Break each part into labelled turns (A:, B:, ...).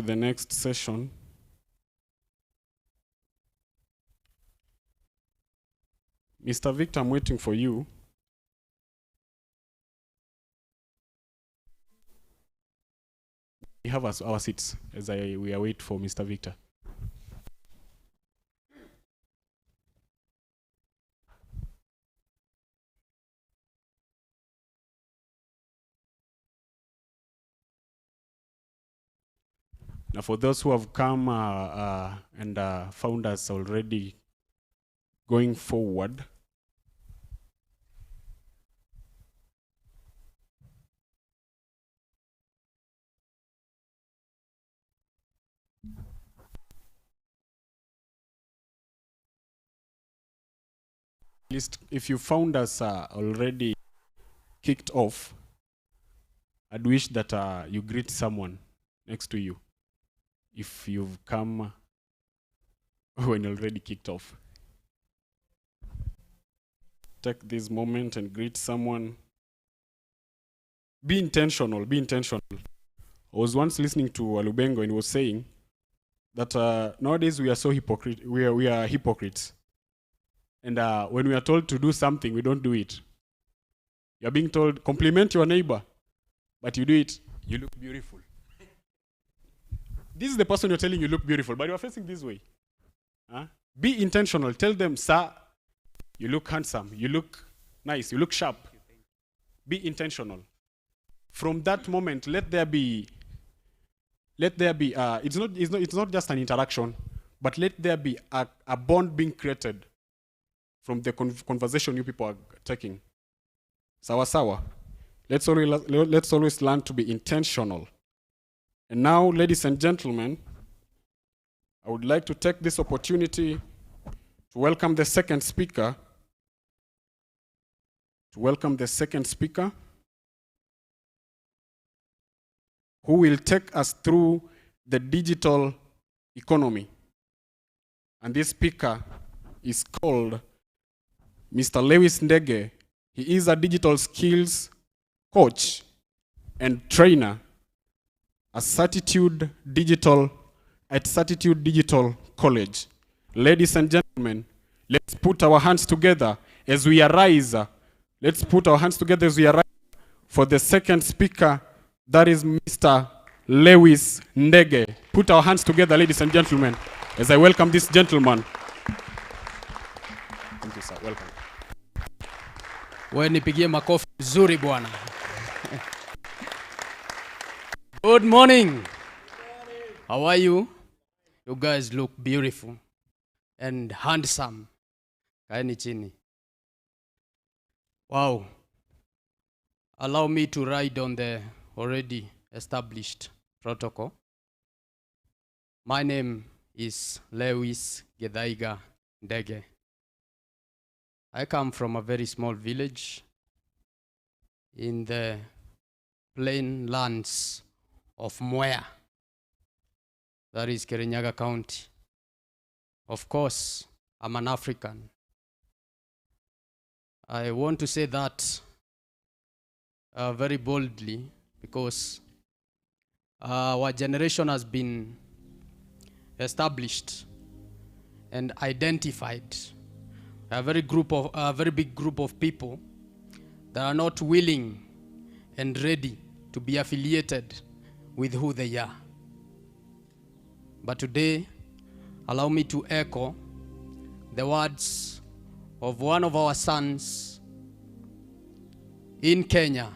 A: the next session. Mr. Victor, I'm waiting for you. We have our seats as we await for Mr. Victor. Now, for those who have come and found us already going forward, at least if you found us already kicked off, I'd wish that you greet someone next to you if you've come when already kicked off. Take this moment and greet someone. Be intentional, be intentional. I was once listening to Alubengo and he was saying that nowadays we are so hypocrite. We are hypocrites. And when we are told to do something, we don't do it. You're being told, compliment your neighbor, but you do it, you look beautiful. This is the person you're telling you look beautiful, but you're facing this way. Huh? Be intentional. Tell them, sir, you look handsome, you look nice, you look sharp. Be intentional. From that moment, let there be. It's not just an interaction, but let there be a bond being created from the conversation you people are taking. Sawa sawa. Let's always learn to be intentional. And now, ladies and gentlemen, I would like to take this opportunity to welcome the second speaker. Who will take us through the digital economy. And this speaker is called Mr. Ndege. He is a digital skills coach and trainer at Certitude Digital College. Ladies and gentlemen, let's put our hands together as we arise. For the second speaker, that is Mr. Ndege. Put our hands together, ladies and gentlemen, as I welcome this gentleman. Thank you, sir. Welcome.
B: Wewe nipigie makofi vizuri bwana. Good morning. How are you? You guys look beautiful and handsome. Kaeni chini. Wow. Allow me to ride on the already established protocol. My name is Ndege. I come from a very small village in the plain lands of Mwea. That is Kirinyaga County. Of course, I'm an African. I want to say that very boldly because our generation has been established and identified. A very big group of people that are not willing and ready to be affiliated with who they are. But today, allow me to echo the words of one of our sons in Kenya,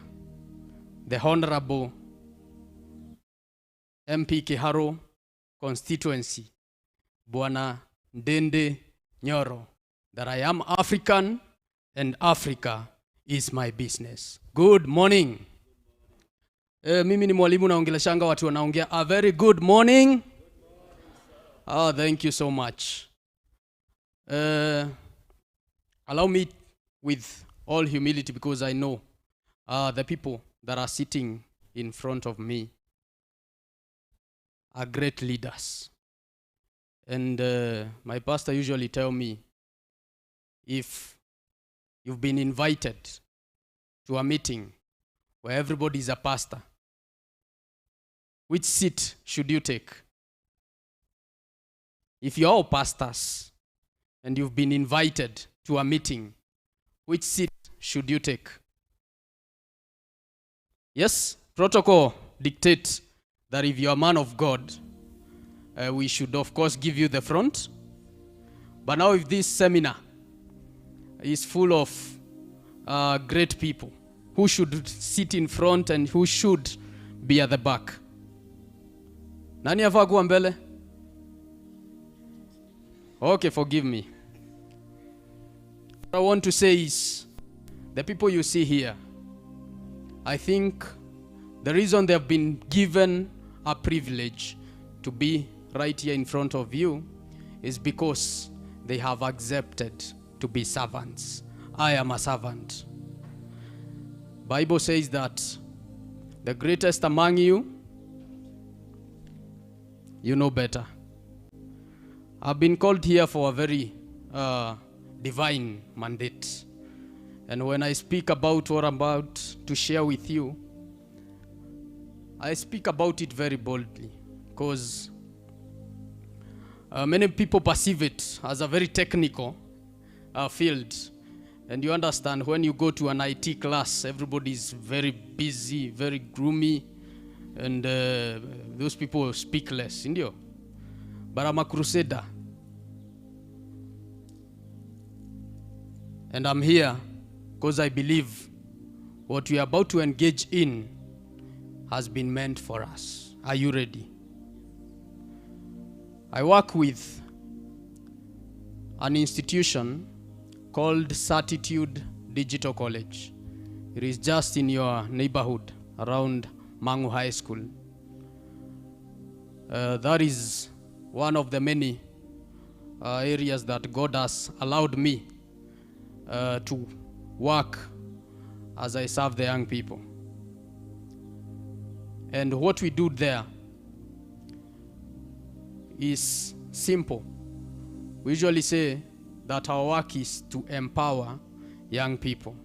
B: the Honorable MP Kiharo constituency, Bwana Ndende Nyoro, that I am African and Africa is my business. Good morning. Mimi ni mwalimu naongeleshanga watu wanaongea a very good morning. Oh, thank you so much. Allow me with all humility, because I know the people that are sitting in front of me are great leaders. And my pastor usually tell me, if you've been invited to a meeting where everybody is a pastor, which seat should you take? If you're all pastors and you've been invited to a meeting, which seat should you take? Yes, protocol dictates that if you're a man of God, we should of course give you the front. But now if this seminar is full of great people, who should sit in front and who should be at the back? Nani afaa kuwa mbele? Okay, forgive me. What I want to say is, the people you see here, I think the reason they've been given a privilege to be right here in front of you is because they have accepted to be servants. I am a servant. Bible says that the greatest among you, you know better. I've been called here for a very divine mandate. And when I speak about what I'm about to share with you, I speak about it very boldly because many people perceive it as a very technical field. And you understand, when you go to an IT class, everybody's very busy, very gloomy, and those people speak less. Indio? But I'm a crusader. And I'm here because I believe what we are about to engage in has been meant for us. Are you ready? I work with an institution called Certitude Digital College. It is just in your neighborhood around Mangu High School. That is one of the many areas that God has allowed me to work as I serve the young people. And what we do there is simple. We usually say that our work is to empower young people.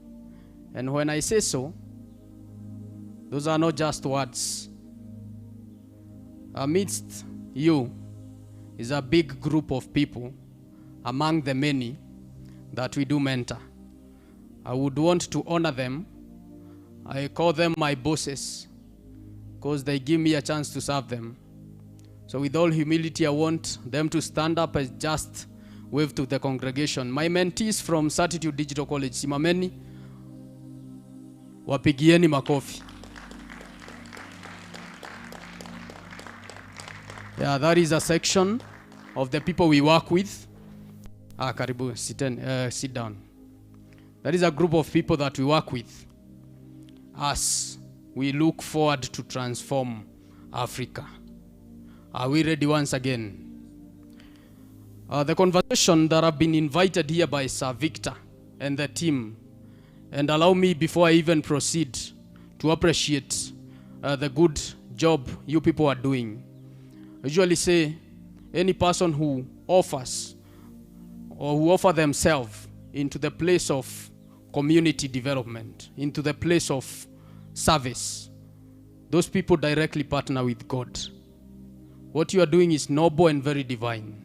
B: And when I say so, those are not just words. Amidst you is a big group of people among the many that we do mentor. I would want to honor them. I call them my bosses because they give me a chance to serve them. So with all humility, I want them to stand up and just wave to the congregation. My mentees from Certitude Digital College, simameni, wapigieni makofi. Yeah, that is a section of the people we work with. Karibu, sit down. That is a group of people that we work with as we look forward to transform Africa. Are we ready once again? The conversation that I've been invited here by Sir Victor and the team, and allow me before I even proceed to appreciate the good job you people are doing. I usually say any person who offers or who offer themselves into the place of community development, into the place of service, those people directly partner with God. What you are doing is noble and very divine.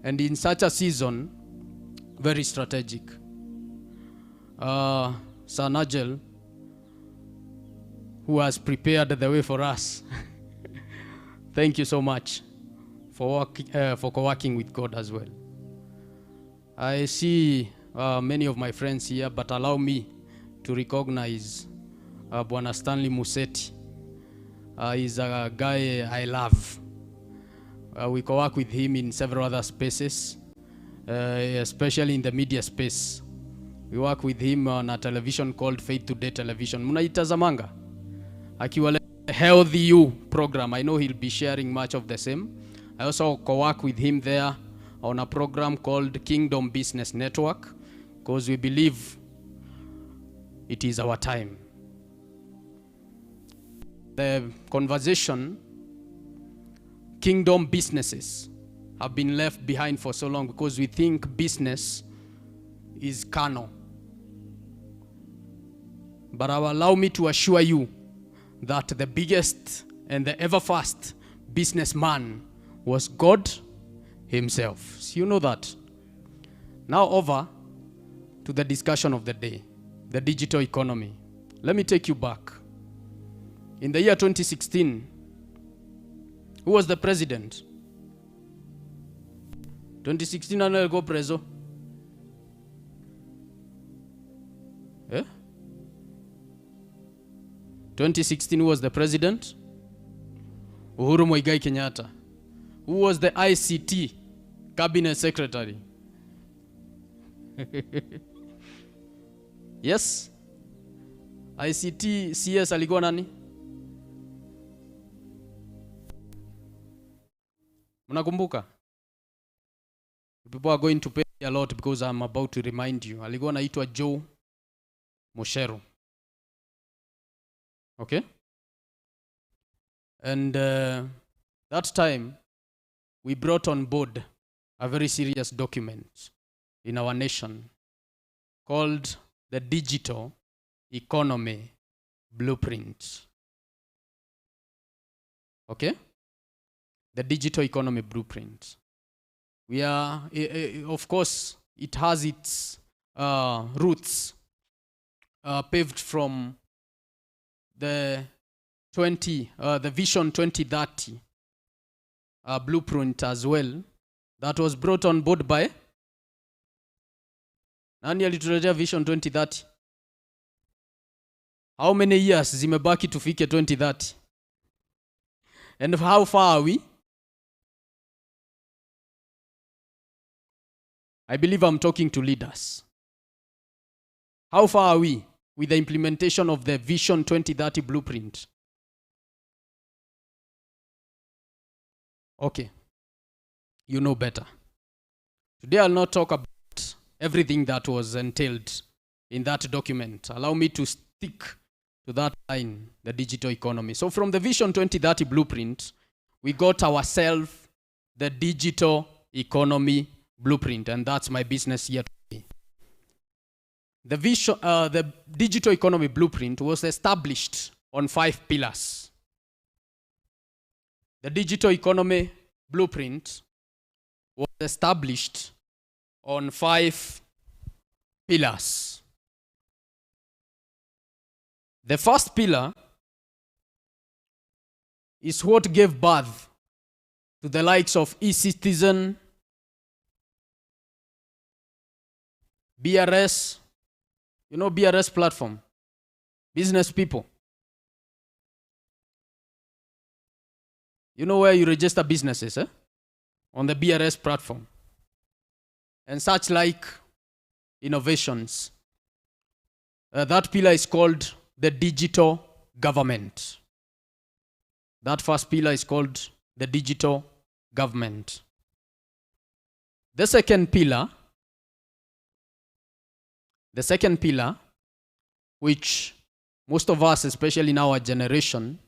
B: And in such a season, very strategic. Sir Nigel, who has prepared the way for us, thank you so much for working with God as well. I see many of my friends here, but allow me to recognize Bwana Stanley Museti. He's a guy I love. We co-work with him in several other spaces, especially in the media space. We work with him on a television called Faith Today Television. Munaitazamanga? Akiwa Healthy You program. I know he'll be sharing much of the same. I also co-work with him there on a program called Kingdom Business Network, because we believe it is our time. The conversation, kingdom businesses have been left behind for so long because we think business is carnal. But allow me to assure you that the biggest and the ever-fast businessman was God himself. So you know that. Now over to the discussion of the day, the digital economy. Let me take you back. In the year 2016, who was the president? 2016 annual go preso. Eh? 2016, who was the president? Uhuru Muigai Kenyatta. Who was the ICT cabinet secretary? Yes? ICT CS alikuwa nani? Mnakumbuka? People are going to pay a lot because I'm about to remind you. Alikuwa anaitwa Joe Mucheru. Okay? And that time, we brought on board a very serious document in our nation called the Digital Economy Blueprint. Okay? The Digital Economy Blueprint. We are, of course, it has its roots paved from the Vision 2030 blueprint as well, that was brought on board by nani alituletea Vision 2030? How many years zimebaki tufike 2030? And how far are we? I believe I'm talking to leaders. How far are we with the implementation of the Vision 2030 blueprint? Okay, you know better. Today I'll not talk about everything that was entailed in that document. Allow me to stick to that line, the digital economy. So from the Vision 2030 blueprint, we got ourselves the digital economy blueprint, and that's my business here today. The digital economy blueprint was established on 5 pillars. The digital economy blueprint was established on 5 pillars. The first pillar is what gave birth to the likes of e-citizen, BRS, you know BRS platform, business people. You know where you register businesses, on the BRS platform. And such like innovations. That pillar is called the digital government. That first pillar is called the digital government. The second pillar, which most of us, especially in our generation,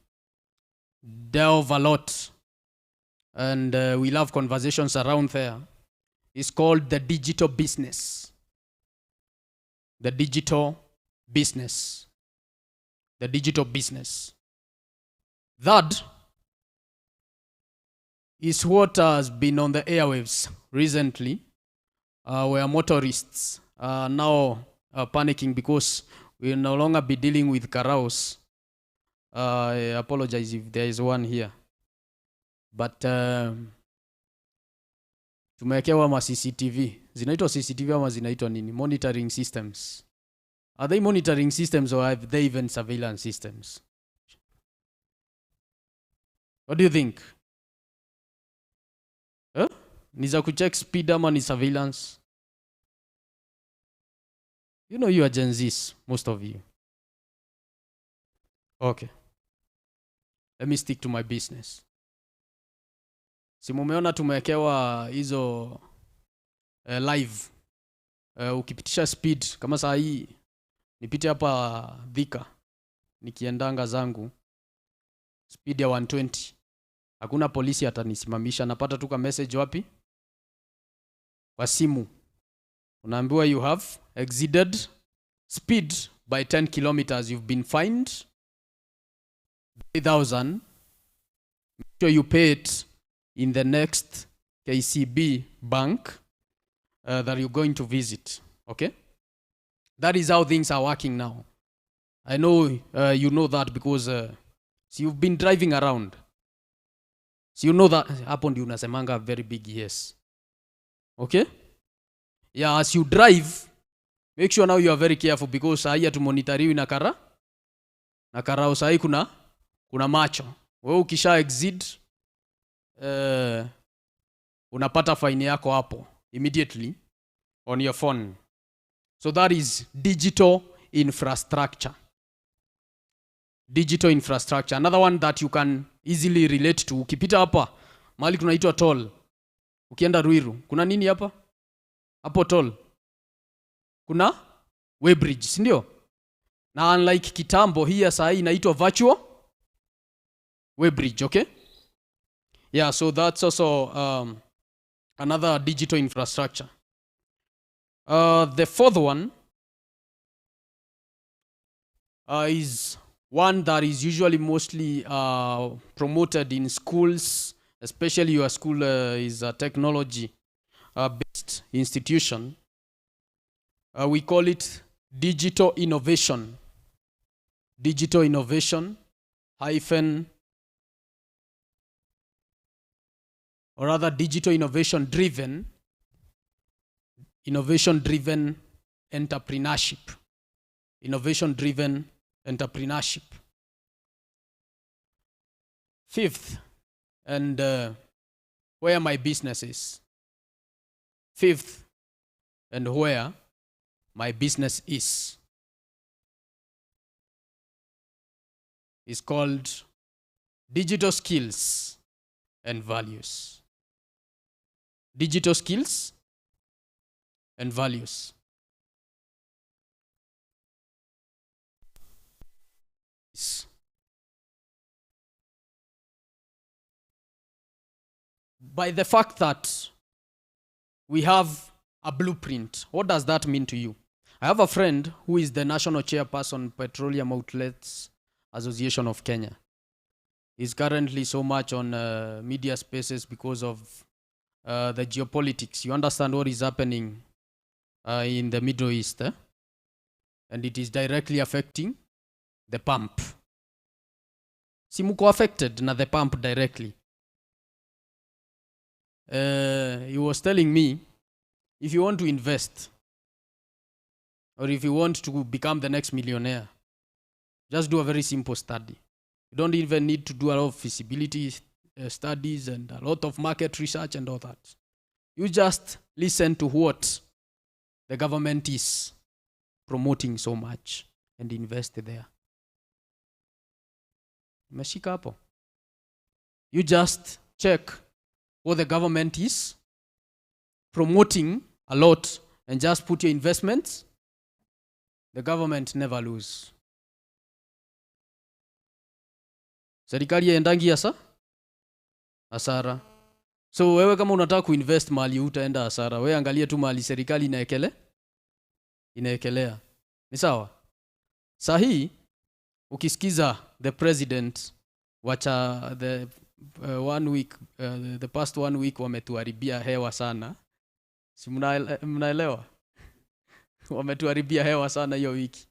B: delve a lot, and we love conversations around there, is called the digital business. The digital business. The digital business. That is what has been on the airwaves recently, where motorists are now panicking because we will no longer be dealing with karaos. I apologize if there is one here. But tumewekewa ma CCTV. Zinaitwa CCTV ama zinaitwa nini? Monitoring systems. Are they monitoring systems or have they even surveillance systems? What do you think? Ni za kucheck speed ama ni surveillance? You know you are Gen Zs, most of you. Okay. Let me stick to my business. Si mumeona tumewekewa hizo live. Ukipitisha speed kama saa hii nipite hapa Thika nikiendanga zangu speed ya 120. Hakuna polisi atanisimamisha, napata tu ka message wapi? Kwa simu. Unaambiwa you have exceeded speed by 10 kilometers, you've been fined 3,000 make sure you pay it in the next KCB bank that you're going to visit. Okay? That is how things are working now. I know you know that because so you've been driving around. So you know that hapo ndio unasemanga very big yes. Okay? Yeah, as you drive, make sure now you are very careful because sahi atumonitariwi na karao sahi kuna macho. Wewe ukisha exceed unapata fine yako hapo immediately on your phone. So that is digital infrastructure. Digital infrastructure. Another one that you can easily relate to. Ukipita hapa mahali kunaitwa toll. Ukienda Ruiru, kuna nini hapa? Hapo toll. Kuna weighbridge, si ndio? Na unlike kitambo hii sasa inaitwa virtual weighbridge, okay? Yeah, so that's also another digital infrastructure. The fourth one is one that is usually mostly promoted in schools, especially your school is a technology-based institution. We call it digital innovation. Digital innovation hyphen, or rather digital innovation driven entrepreneurship. Innovation driven entrepreneurship. Fifth, and where my business is. Fifth, and where my business is called digital skills and values. Digital skills and values. By the fact that we have a blueprint. What does that mean to you? I have a friend who is the national chairperson, Petroleum Outlets Association of Kenya. He's currently so much on media spaces because of the geopolitics. You understand what is happening in the Middle East, and it is directly affecting the pump. Si muko affected na the pump directly. He was telling me, if you want to invest or if you want to become the next millionaire, just do a very simple study. You don't even need to do a lot of feasibility studies and a lot of market research and all that. You just listen to what the government is promoting so much and invest there. Umeshika hapo. You just check what the government is promoting a lot and just put your investments. The government never lose. Serikali yaendangi hasara. So wewe kama unataka kuinvest mali utaenda hasara. Wewe angalia tu mali serikali inaekelea. Ni sawa? Sahi ukisikiza the president wacha the the past 1 week wametuharibia hewa sana. Si mnaelewa? Wametuharibia hewa sana hiyo wiki.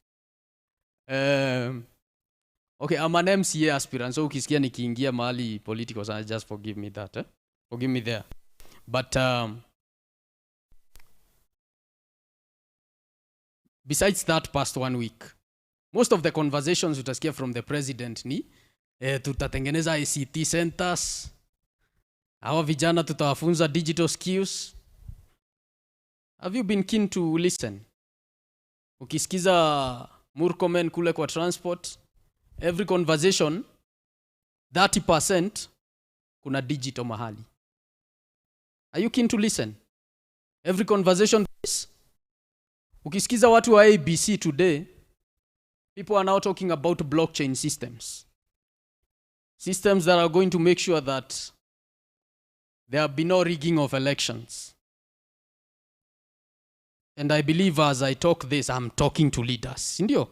B: Okay, I'm an MCA aspirant, so ukisikia nikiingia mahali political sana, just forgive me that. Forgive me there. But besides that past 1 week, most of the conversations utasikia from the president ni tutatengeneza ICT centers, hawa vijana tutawafunza digital skills. Have you been keen to listen? Ukisikiza Murkomen kule kwa transport, every conversation 30% kuna digital mahali. Are you keen to listen? Every conversation is. Ukisikiza watu wa ABC today, people are now talking about blockchain systems. Systems that are going to make sure that there be no rigging of elections. And I believe as I talk this, I'm talking to leaders. Indio?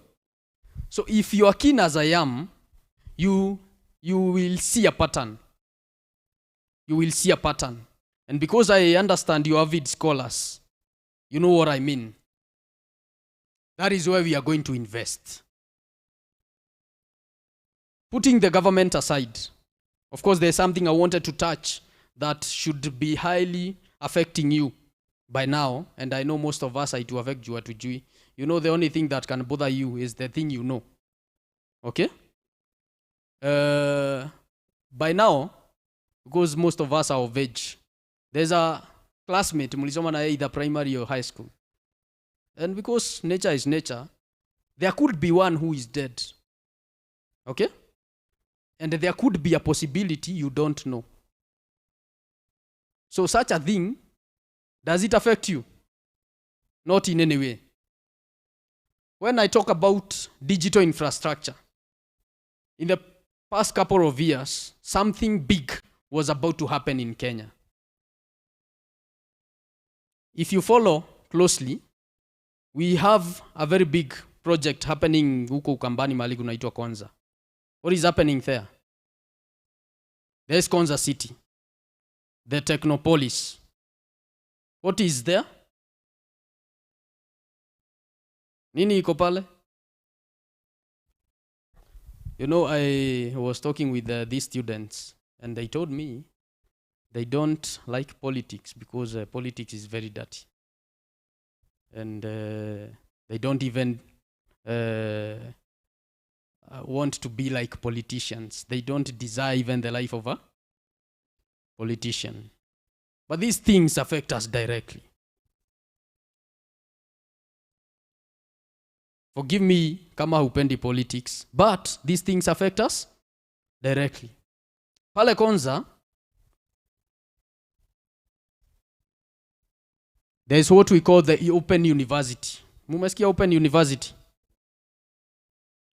B: So if you are keen as I am, you will see a pattern. you will see a pattern. And because I understand you avid scholars, you know what I mean. That is where we are going to invest. Putting the government aside, of course, there's something I wanted to touch that should be highly affecting you by now, and I know most of us, it will affect you. You know, the only thing that can bother you is the thing you know. Okay? By now, because most of us are of age, there's a classmate, mlisoma na either primary or high school. And because nature is nature, there could be one who is dead. Okay? And there could be a possibility you don't know. So such a thing, does it affect you? Not in any way. When I talk about digital infrastructure, in the past couple of years, something big was about to happen in Kenya. If you follow closely, we have a very big project happening huko Ukambani mahali kunaitwa Konza. What is happening there? There's Konza City, the Technopolis. What is there? Nini iko pale? You know, I was talking with these students, and they told me they don't like politics because politics is very dirty. And they don't even want to be like politicians. They don't desire even the life of a politician. But these things affect us directly. Forgive me kama hupendi politics, but these things affect us directly. Pale Konza, there is what we call the open university. Mumesikia open university?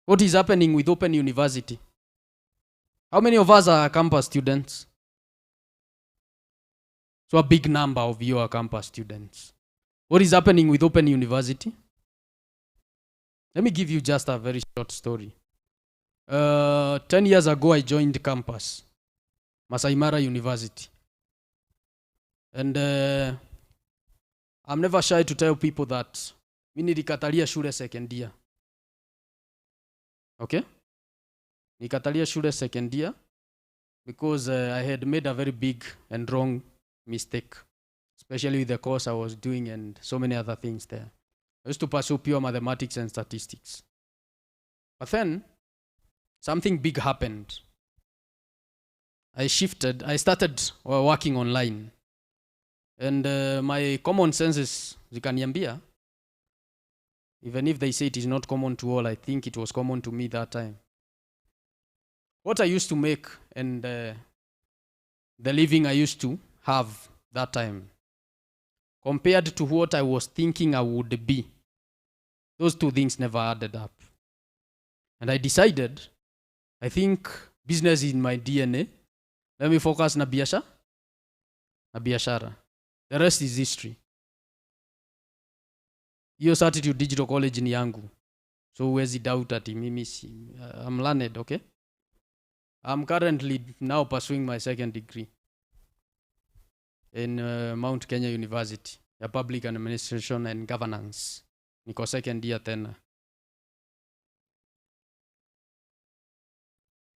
B: What is happening with open university? How many of us are campus students? So a big number of you are campus students. What is happening with open university? Let me give you just a very short story. 10 years ago, I joined campus, Masai Mara University. And I'm never shy to tell people that mimi nilikatalia shule second year. Okay? Nikatalia shule second year because I had made a very big and wrong mistake, especially with the course I was doing and so many other things there. I used to pursue pure mathematics and statistics. But then, something big happened. I started working online. And my common senses, zikaniambia, even if they say it is not common to all, I think it was common to me that time. What I used to make and the living I used to have that time, compared to what I was thinking I would be, those two things never added up. And I decided, I think business is in my DNA. Let me focus na biashara. The rest is history. Hiyo Certitude Digital College ni yangu. So huwezi doubt ati mimi I'm learned, okay? I'm currently now pursuing my second degree in Mount Kenya University, ya Public Administration and Governance. Niko second year tena.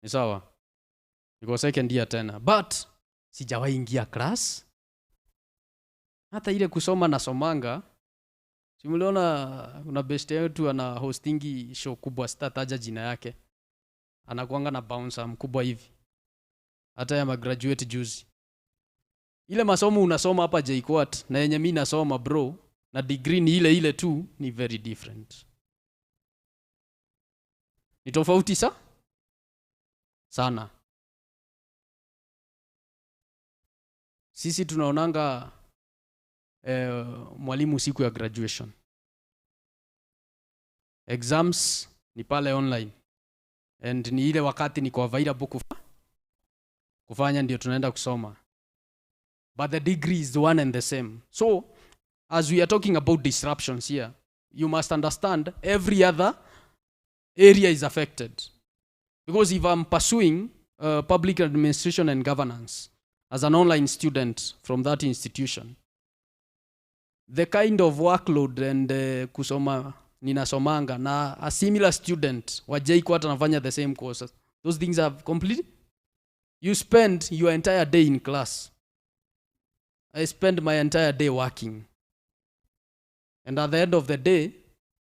B: Ni sawa? Niko second year tena. But sijawahi ingia class. Hata ile kusoma nasomanga. Simuliona kuna best yetu ana hostingi show kubwa, sitataja jina yake. Anakuanga na bouncer mkubwa hivi. Hata ya graduate juzi. Ile masomo unasoma hapa JKUAT na yenye mimi nasoma bro, na degree ni ile tu, ni very different. Ni tofauti sana. Sisi tunaonanga mwalimu siku ya graduation. Exams ni pale online. And ni ile wakati niko available kufanya ndio tunaenda kusoma. But the degree is the one and the same. So, as we are talking about disruptions here, you must understand every other area is affected. Because if I'm pursuing public administration and governance, as an online student from that institution, the kind of workload and kusoma ninasomanga na a similar student wajai hata nafanya the same courses, those things are complete. You spend your entire day in class. I spend my entire day working, and at the end of the day,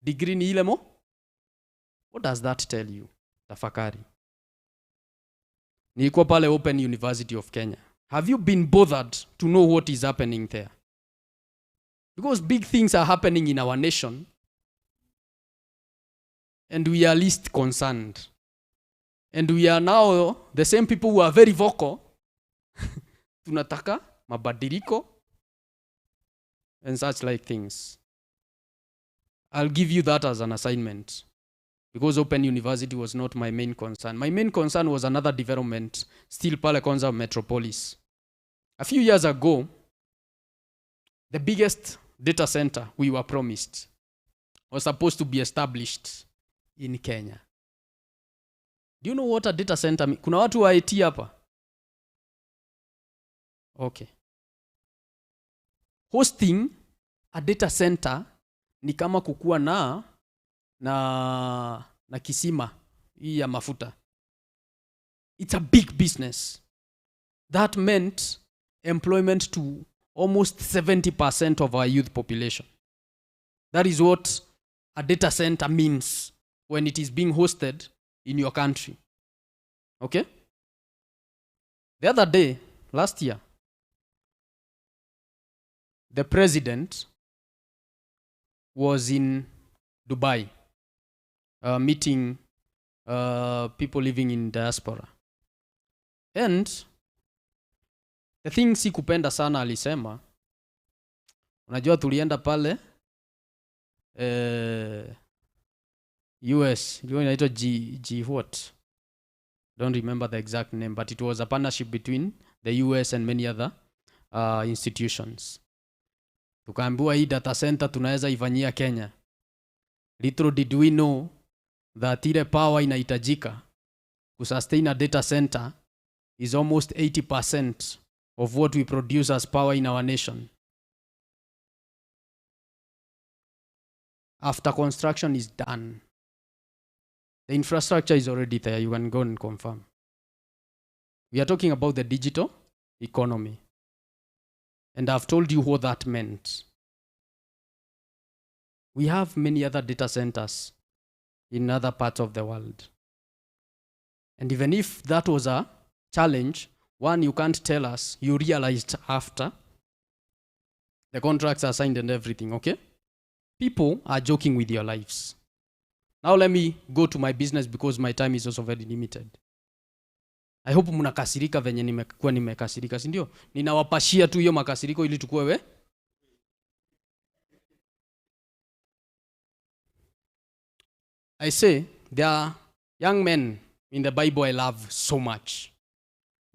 B: degree ni ile mo. What does that tell you? Tafakari. Nilikuwa pale Open University of Kenya. Have you been bothered to know what is happening there? Because big things are happening in our nation, and we are least concerned. And we are now the same people who are very vocal. Tunataka mabadiliko and such like things. I'll give you that as an assignment, because Open University was not my main concern. My main concern was another development, still pale Konza Metropolis. A few years ago, the biggest data center we were promised was supposed to be established in Kenya. Do you know what a data center means? Kuna watu wa IT hapa? Okay. Hosting a data center ni kama kukua na kisima hii ya mafuta. It's a big business. That meant employment to almost 70% of our youth population. That is what a data center means when it is being hosted in your country. Okay? The other day, last year, the president was in Dubai meeting people living in diaspora. And the thing sikupenda sana alisema, unajua tulienda pale US, ilikuwa inaitwa G what? Don't remember the exact name, but it was a partnership between the US and many other institutions. Tukaambiwa hii data center tunaweza ifanyia Kenya. Little did we know that ile power inahitajika kusustain a data center is almost 80% of what we produce as power in our nation. After construction is done, the infrastructure is already there. You can go and confirm. We are talking about the digital economy. And I've told you what that meant. We have many other data centers in other parts of the world. And even if that was a challenge, one, you can't tell us, you realized after the contracts are signed and everything, okay? People are joking with your lives. Now let me go to my business because my time is also very limited. I hope mnakasirika venye nimekuwa nimekasirika, si ndio? Ninawapashia tu hiyo makasiriko ili tukue we. I say there are young men in the Bible I love so much.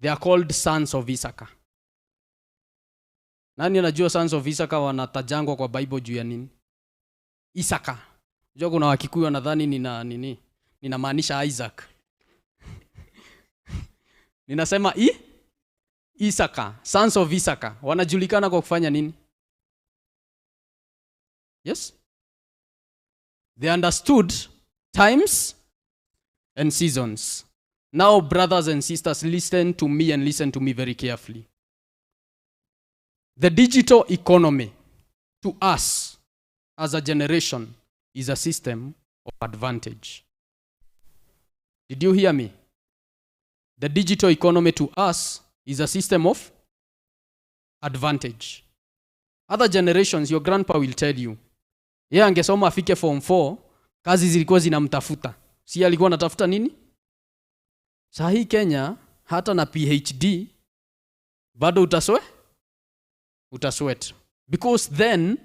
B: They are called sons of Issachar. Nani anajua sons of Issachar wanatajangwa kwa Bible juu ya nini? Issachar. Unajua kuna Wakikuyu wanadhani ninamaanisha Isaac. Ninasema Issachar, sons of Issachar. Wanajulikana kwa kufanya nini? Yes? They understood times and seasons. Now, brothers and sisters, listen to me and listen to me very carefully. The digital economy to us as a generation is a system of advantage. Did you hear me? The digital economy to us is a system of advantage. Other generations, your grandpa will tell you, yeye angesoma afike form 4, kazi zilikuwa zinamtafuta. Si alikuwa anatafuta nini? Sahi Kenya, hata na PhD, bado utasweat. Because then,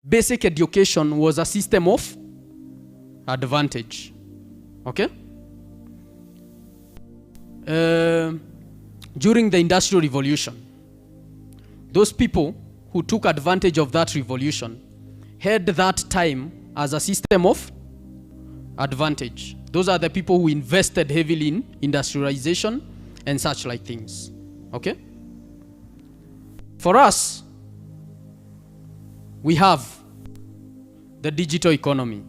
B: basic education was a system of advantage. Okay? During the Industrial Revolution, those people who took advantage of that revolution had that time as a system of advantage. Those are the people who invested heavily in industrialization and such like things. Okay? For us, we have the digital economy.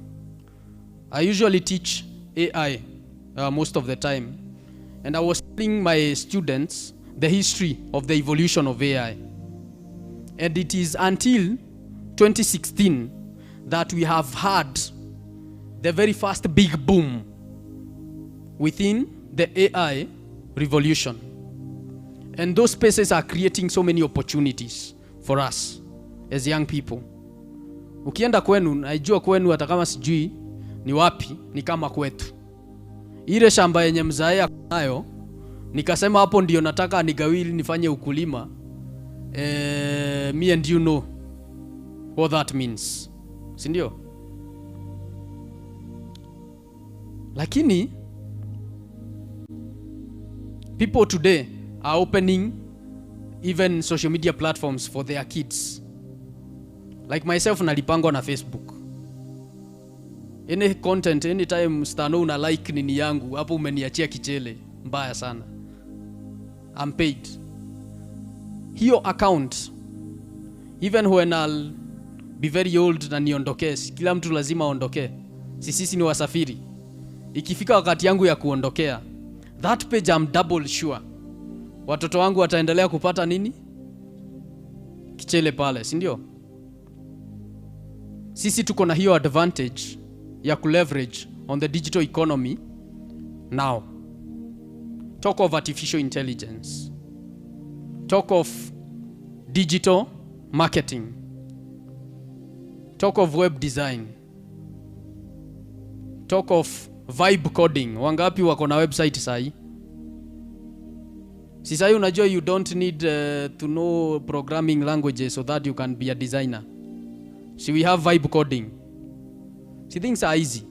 B: I usually teach AI most of the time, and I was telling my students the history of the evolution of AI. And it is until 2016 that we have had the very first big boom within the AI revolution. And those spaces are creating so many opportunities for us as young people. Ukienda kwenu, najua kwenu hata kama sijui ni wapi, ni kama kwetu. Ile shamba yenye mzae nayo, nikasema hapo ndio nataka nigawili nifanye ukulima. Me and you know what that means. Si ndio? Lakini people today are opening even social media platforms for their kids. Like myself, nalipangwa na Facebook. Any content, anytime stano una like nini yangu, hapo umeniachia kichele mbaya sana. I'm paid. Hiyo account, even when I'll be very old na niondoke, kila mtu lazima aondoke. Sisi ni wasafiri. Ikifika wakati yangu ya kuondokea, that page I'm double sure watoto wangu wataendelea kupata nini? Kichele pale, si ndio? Sisi tuko na hiyo advantage ya kuleverage on the digital economy now. Talk of artificial intelligence. Talk of digital marketing. Talk of web design. Talk of vibe coding. Wangapi wako na website sahi? Si sahi unajua you don't need to know programming languages so that you can be a designer. See, we have vibe coding. See, things are easy.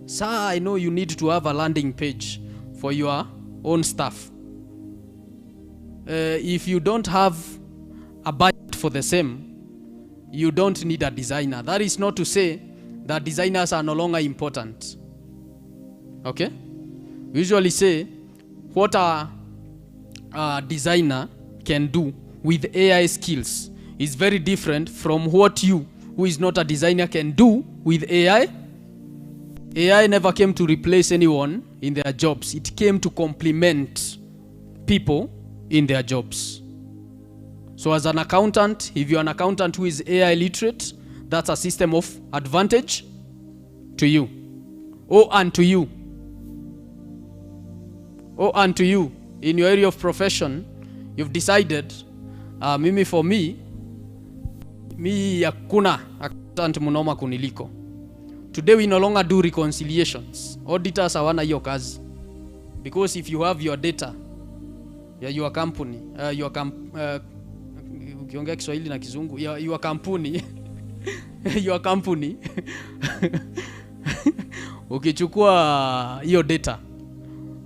B: Sir, I know you need to have a landing page for your own stuff. If you don't have a budget for the same, you don't need a designer. That is not to say that designers are no longer important. Okay? We usually say what a designer can do with AI skills is very different from what you, who is not a designer, can do with AI. AI never came to replace anyone in their jobs. It came to complement people in their jobs. So as an accountant, if you're an accountant who is AI literate, that's a system of advantage to you. And to you. And to you. In your area of profession, you've decided, for me, hakuna accountant munoma kuniliko. Today we no longer do reconciliations. Auditors hawana hiyo kazi. Because if you have your data, your company, ukiongea Kiswahili na Kizungu, your company, your company, ukichukua hiyo data,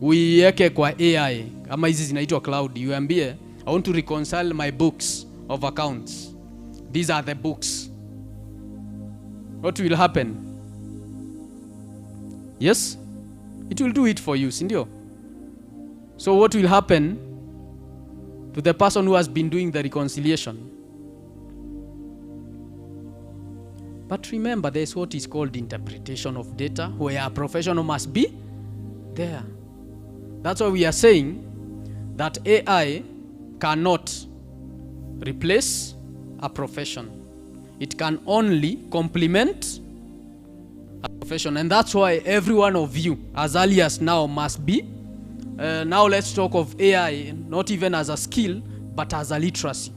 B: uiweke kwa AI, ama hizi zinaitwa cloud, uambie, I want to reconcile my books of accounts. These are the books. What will happen? Yes? It will do it for you, sindio? So what will happen to the person who has been doing the reconciliation? But remember, there's what is called interpretation of data, where a professional must be there. That's why we are saying that AI cannot replace a profession. It can only complement a profession. And that's why every one of you, as early as now, must be, now let's talk of AI, not even as a skill, but as a literacy.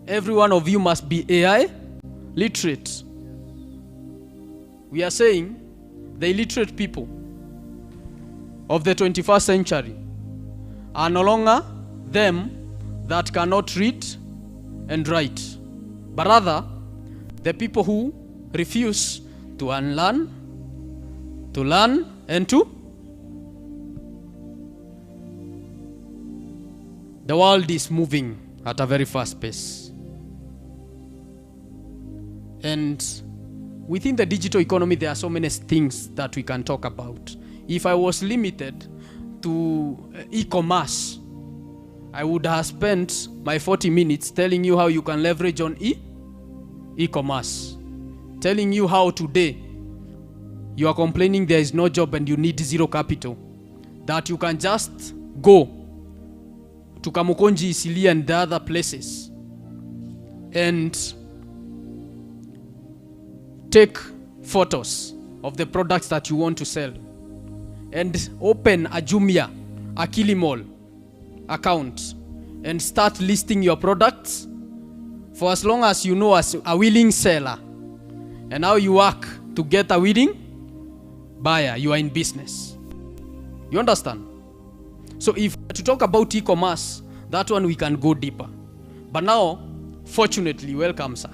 B: Every one of you must be AI literate. We are saying the illiterate people of the 21st century are no longer them that cannot read and write, but rather the people who refuse to unlearn, to learn, and to. The world is moving at a very fast pace. And within the digital economy, there are so many things that we can talk about. If I was limited to e-commerce, I would have spent my 40 minutes telling you how you can leverage on e-commerce. Telling you how today you are complaining there is no job and you need zero capital. That you can just go to Kamukonji, Isili and the other places and take photos of the products that you want to sell and open a Jumia, a Kilimall account and start listing your products for as long as you know as a willing seller. And now you work to get a willing buyer. You are in business. You understand? So if to talk about e-commerce, that one we can go deeper. But now, fortunately, welcome sir.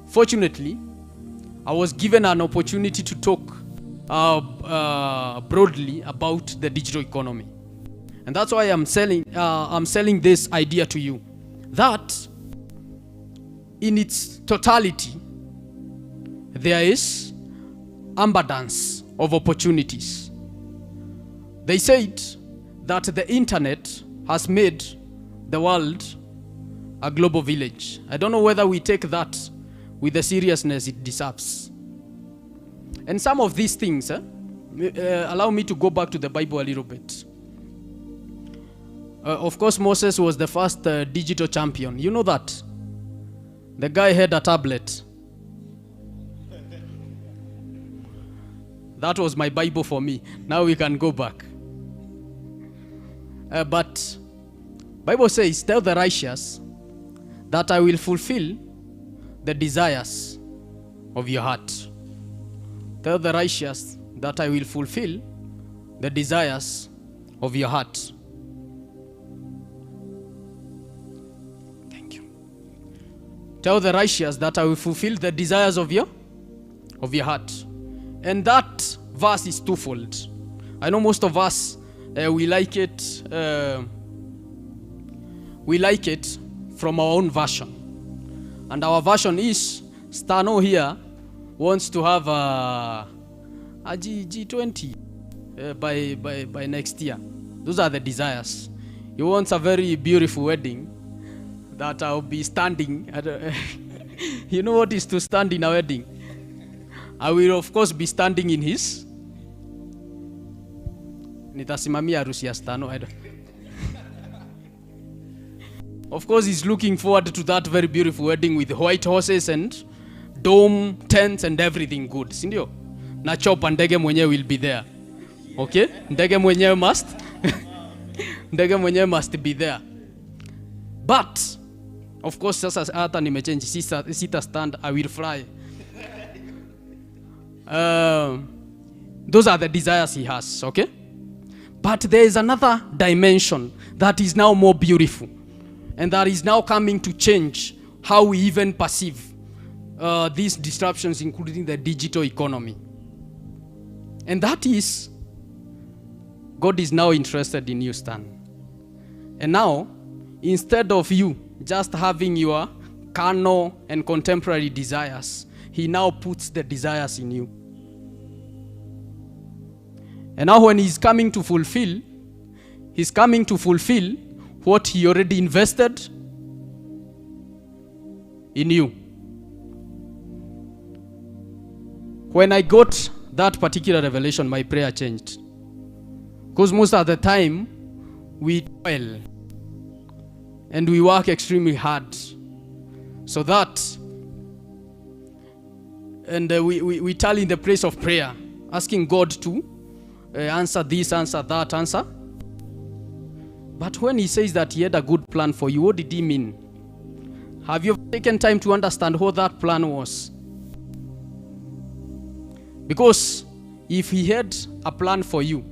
B: Fortunately, I was given an opportunity to talk broadly about the digital economy. And that's why I'm selling this idea to you. That in its totality, there is abundance of opportunities. They said that the internet has made the world a global village. I don't know whether we take that with the seriousness it deserves. And some of these things, allow me to go back to the Bible a little bit. Of course, Moses was the first digital champion. You know that? The guy had a tablet. That was my Bible for me. Now we can go back. But Bible says, tell the righteous that I will fulfill the desires of your heart. Tell the righteous that I will fulfill the desires of your heart. Thank you. Tell the righteous that I will fulfill the desires of your heart. And that verse is twofold. I know most of us, we like it from our own version. And our version is, Stano here wants to have a G20 by next year. Those are the desires. He wants a very beautiful wedding that I'll be standing at you know what is to stand in a wedding? I will of course be standing in his. Nitasimamia harusi ya Stano. Of course, he's looking forward to that very beautiful wedding with white horses and dome, tents and everything good. Sindio? Na chop and Ndege mwenyewe will be there. Okay? Ndege mwenyewe must be there. But, of course, sasa hata nimechange. Sita stand, I will fly. Those are the desires he has, okay? But there is another dimension that is now more beautiful. And that is now coming to change how we even perceive these disruptions, including the digital economy. And that is, God is now interested in you, Stan. And now, instead of you just having your carnal and contemporary desires, he now puts the desires in you. And now when he's coming to fulfill what he already invested in you. When I got that particular revelation, my prayer changed. Because most of the time, we toil and we work extremely hard. So that, and we tell in the place of prayer, asking God to answer this, answer that, answer. But when he says that he had a good plan for you, what did he mean? Have you taken time to understand what that plan was? Because if he had a plan for you,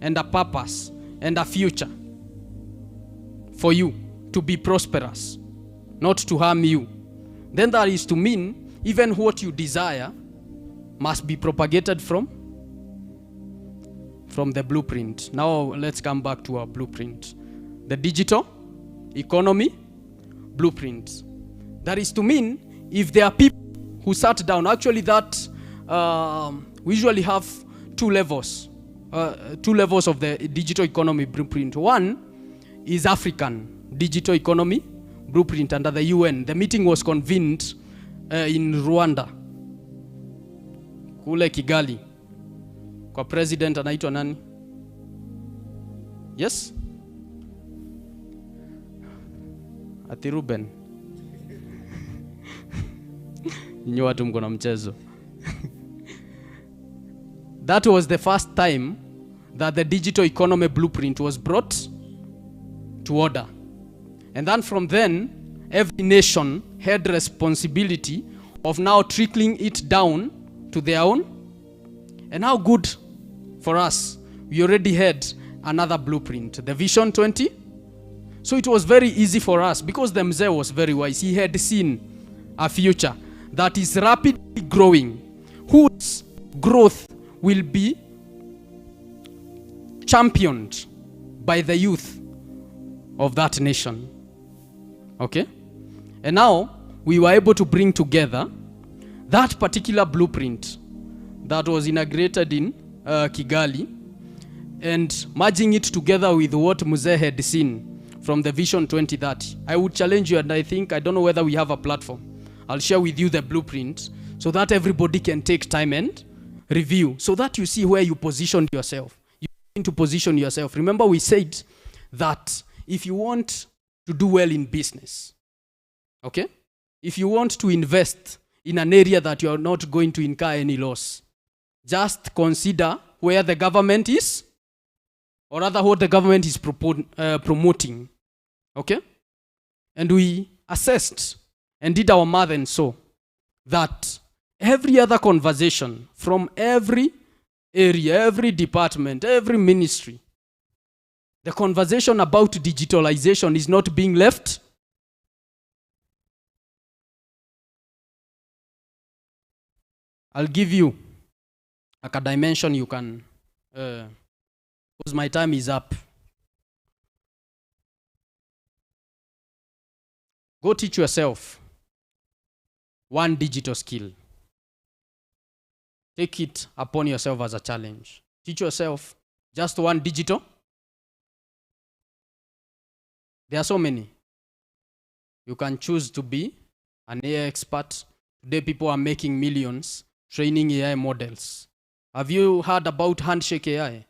B: and a purpose, and a future for you to be prosperous, not to harm you, then that is to mean even what you desire must be propagated from the blueprint. Now let's come back to our blueprint. The digital economy blueprint. That is to mean if there are people who sat down, actually that we usually have two levels of the digital economy blueprint. One is African digital economy blueprint under the UN. The meeting was convened in Rwanda, kule Kigali, kwa president anaitwa nani? Yes? Ati Ruben. Nyinyi watu mko na mchezo. That was the first time that the digital economy blueprint was brought to order. And then from then, every nation had responsibility of now trickling it down to their own. And how good for us, we already had another blueprint, the Vision 20. So it was very easy for us because the Mzee was very wise. He had seen a future that is rapidly growing, whose growth will be championed by the youth of that nation. Okay? And now we were able to bring together that particular blueprint that was inaugurated in Kigali and merging it together with what Mzee had seen from the Vision 2030. I would challenge you, and I don't know whether we have a platform. I'll share with you the blueprint so that everybody can take time and review, so that you see where you positioned yourself. You need to position yourself. Remember, we said that if you want to do well in business, okay? If you want to invest in an area that you are not going to incur any loss, just consider where the government is, or rather what the government is promoting, okay? And we assessed and did our math and saw that every other conversation from every area, every department, every ministry, the conversation about digitalization is not being left. I'll give you like a dimension you can, because my time is up. Go teach yourself one digital skill. Take it upon yourself as a challenge. Teach yourself just one digital. There are so many. You can choose to be an AI expert. Today people are making millions training AI models. Have you heard about Handshake AI?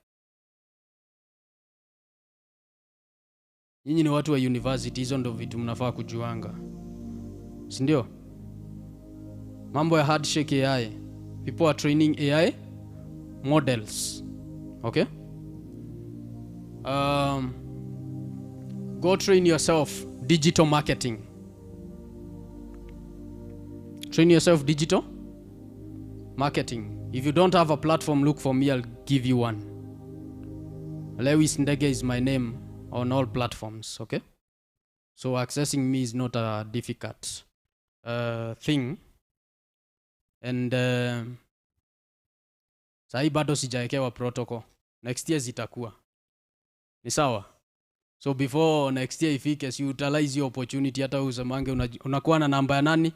B: Nyinyi ni watu wa university, hizo ndo vitu mnafaa kujuanga. Si ndio? Mambo ya Handshake AI. People are training AI models. Okay? Go train yourself digital marketing. Train yourself digital marketing. If you don't have a platform, look for me, I'll give you one. Ndege is my name on all platforms, okay? So accessing me is not a difficult thing. And sahi bado sijaekewa protocol. Next year zitakuwa. Ni sawa? So before next year ifike, si utilize your opportunity, hata usemange unakuwa na namba ya nani?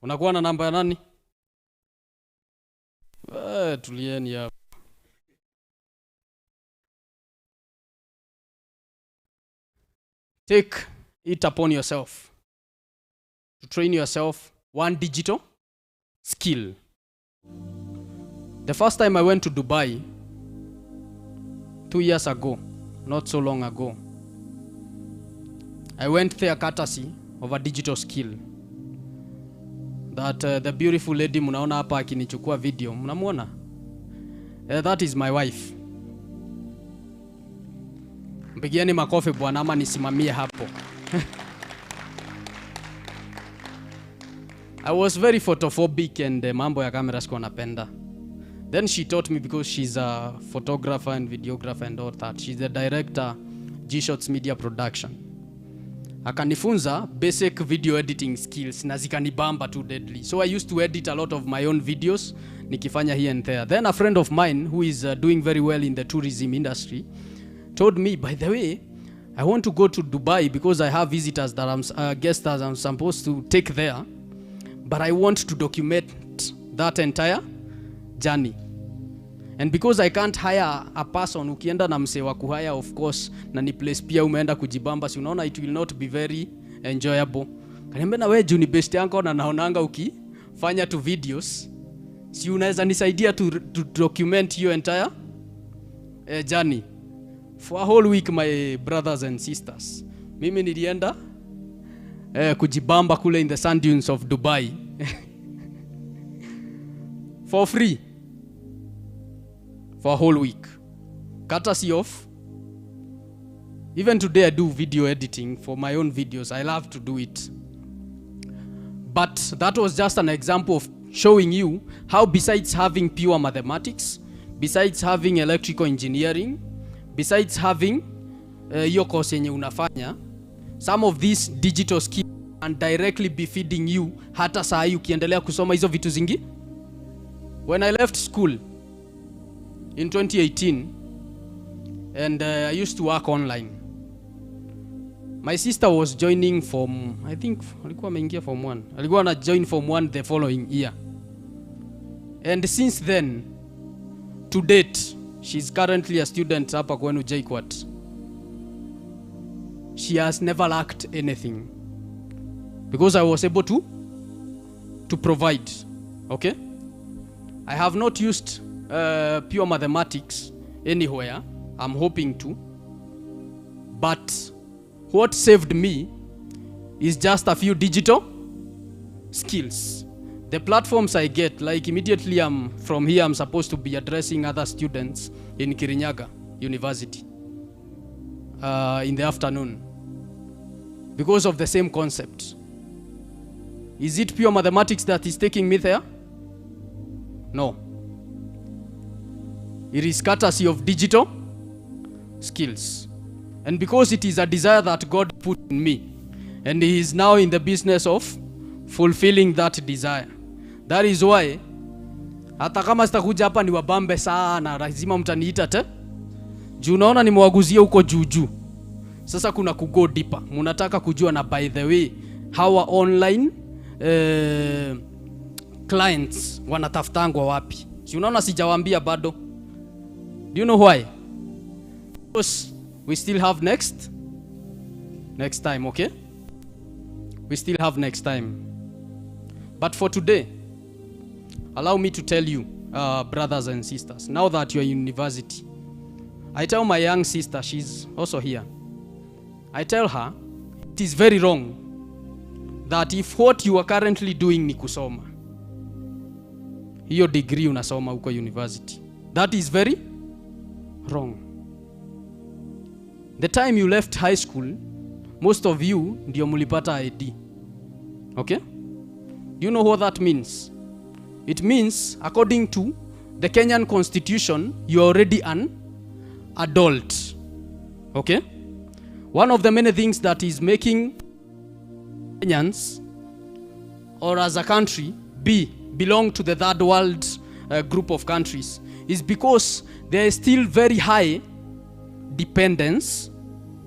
B: Unakuwa na namba ya nani? Tulieni hapo. Take it upon yourself to train yourself one digital skill. The first time I went to Dubai 2 years ago, not so long ago, I went there courtesy of a digital skill that the beautiful lady munaona hapa akinichukua video, mnamuona? That is my wife. Mpigieni makofi bwana, ama nisimamie hapo. I was very photophobic and mambo ya camera sikuwa napenda. Then she taught me, because she's a photographer and videographer and all that. She's the director, G-Shots Media Production. Akanifunza basic video editing skills na zikanibamba too deadly. So I used to edit a lot of my own videos, nikifanya here and there. Then a friend of mine who is doing very well in the tourism industry told me, by the way, I want to go to Dubai because I have visitors that guests that I'm supposed to take there, but I want to document that entire journey. And because I can't hire a person, ukienda na msee wa kuhire of course, na ni place pia umeenda kujibamba, si unaona it will not be very enjoyable. Kaniambia na wewe juu ni best yangu na naonanga ukifanya tu videos, si unaweza nisaidia to document your entire journey for a whole week, my brothers and sisters. Mimi nilienda kujibamba kule in the sand dunes of Dubai for free for a whole week, courtesy of, even today I do video editing for my own videos. I love to do it. But that was just an example of showing you how, besides having pure mathematics, besides having electrical engineering, besides having your course yenye unafanya, some of these digital skills can directly be feeding you hata saa hii ukiendelea kusoma hizo vitu zingi. When I left school in 2018 and I used to work online, my sister was joining from, I think alikuwa ameingia form 1. Alikuwa na join form 1 the following year. And since then to date, she's currently a student hapa kwenu JKUAT. She has never lacked anything because I was able to provide. Okay? I have not used pure mathematics anywhere. I'm hoping to. But what saved me is just a few digital skills. The platforms I get, like immediately from here, I'm supposed to be addressing other students in Kirinyaga University in the afternoon because of the same concept. Is it pure mathematics that is taking me there? No. It is courtesy of digital skills. And because it is a desire that God put in me, and He is now in the business of fulfilling that desire. That is why, hata kama sitakuja hapa ni wabambe sana, lazima mtaniita te. Juu naona nimewaguzia huko juu. Sasa kuna kugo deeper. Munataka kujua na by the way, how online clients wanatafutangwa wapi. Si unaona sijawaambia bado. Do you know why? Because we still have next time, okay? We still have next time. But for today, allow me to tell you, brothers and sisters, now that you're in university, I tell my young sister, she's also here, I tell her, it is very wrong that if what you are currently doing ni kusoma, hiyo degree unasoma huko university, that is very wrong. The time you left high school, most of you ndio mulipata ID. Okay? Do you know what that means? It means, according to the Kenyan Constitution, you are already an adult. Okay? One of the many things that is making Kenyans, or as a country, belong to the third world group of countries, is because there is still very high dependence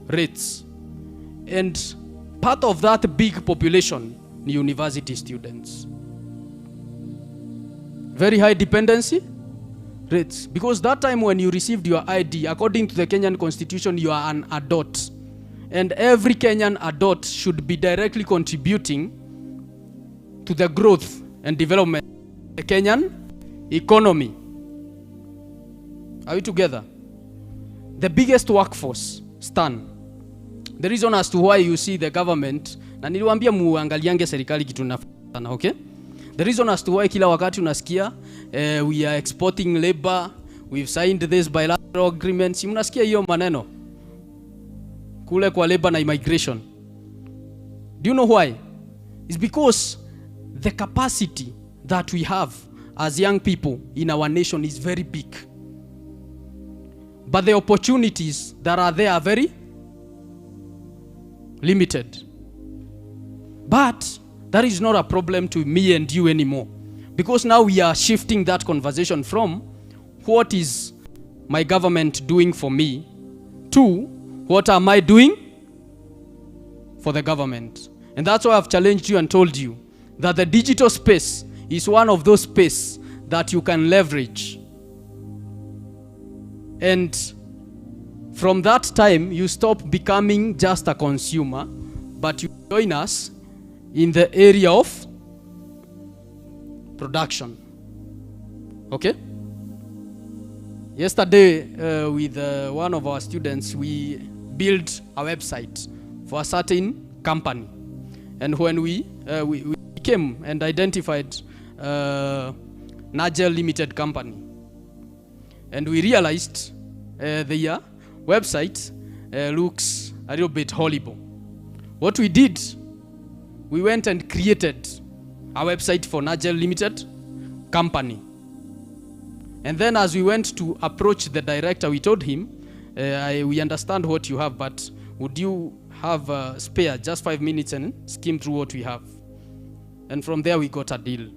B: rates. And part of that big population, university students. Very high dependency rates. Because that time when you received your ID, according to the Kenyan Constitution, you are an adult. And every Kenyan adult should be directly contributing to the growth and development of the Kenyan economy. Are we together? The biggest workforce, Stan. The reason as to why you see the government, na niliwaambia muangaliange serikali kitu nafanya, okay? The reason as to why kila wakati unasikia we are exporting labor, we've signed this bilateral agreements, mnasikia hiyo maneno kule kwa labor na immigration. Do you know why? It's because the capacity that we have as young people in our nation is very big. But the opportunities that are there are very limited. But that is not a problem to me and you anymore. Because now we are shifting that conversation from what is my government doing for me to what am I doing for the government. And that's why I've challenged you and told you that the digital space is one of those spaces that you can leverage And from that time, you stop becoming just a consumer, but you join us in the area of production. Okay? Yesterday, with one of our students, we built a website for a certain company. And when we came and identified Ndege Limited Company, and we realized their website looks a little bit horrible. What we did, we went and created a website for Ndege Limited Company. And then as we went to approach the director, we told him, we understand what you have, but would you have a spare just 5 minutes and skim through what we have? And from there we got a deal.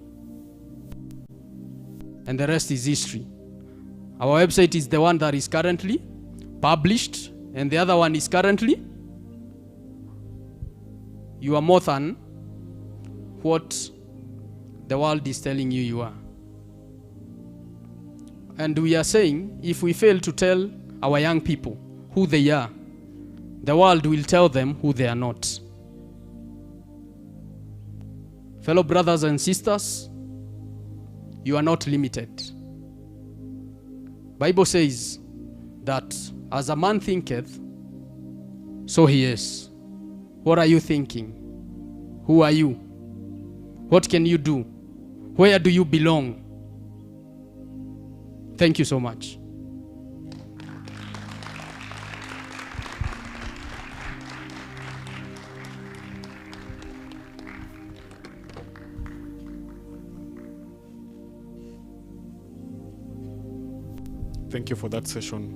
B: And the rest is history. Our website is the one that is currently published, and the other one is currently you are more than what the world is telling you you are. And we are saying, if we fail to tell our young people who they are, the world will tell them who they are not. Fellow brothers and sisters, you are not limited. Bible says that as a man thinketh, so he is. What are you thinking? Who are you? What can you do? Where do you belong? Thank you so much.
A: Thank you for that session,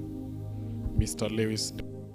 A: Mr. Lewis.